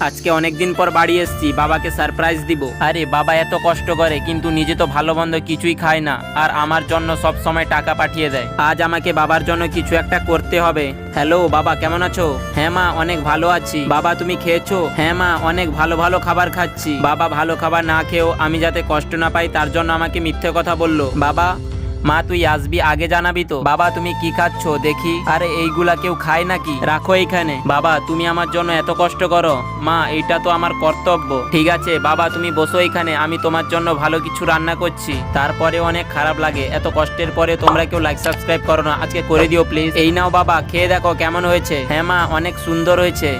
আজকে অনেকদিন পর বাড়ি এসেছি, বাবাকে সারপ্রাইজ দিব। আরে বাবা এত কষ্ট করে কিন্তু নিজে তো ভালো মন্দ কিছুই খায় না, আর আমার জন্য সব সময় টাকা পাঠিয়ে দেয়। আজ আমাকে বাবার জন্য কিছু একটা করতে হবে। হ্যালো বাবা, কেমন আছো? হ্যাঁ মা, অনেক ভালো আছি। বাবা তুমি খেয়েছো? হ্যাঁ মা, অনেক ভালো ভালো খাবার খাচ্ছি। বাবা ভালো খাবার না খেয়েও আমি যাতে কষ্ট না পাই তার জন্য আমাকে মিথ্যে কথা বললো। বাবা, মা তুই আসবি আগে জানাবি তো। বাবা তুমি কি খাচ্ছ দেখি? আরে এইগুলা কেউ খায় নাকি? রাখো এইখানে। বাবা তুমি আমার জন্য এত কষ্ট করো। মা এইটা তো আমার কর্তব্য। ঠিক আছে বাবা, তুমি বসো এখানে, আমি তোমার জন্য ভালো কিছু রান্না করছি। তারপরে অনেক খারাপ লাগে এত কষ্টের পরে তোমরা কেউ লাইক সাবস্ক্রাইব করো না। আজকে করে দিও প্লিজ। এই নাও বাবা, খেয়ে দেখো কেমন হয়েছে। হ্যাঁ মা, অনেক সুন্দর হয়েছে।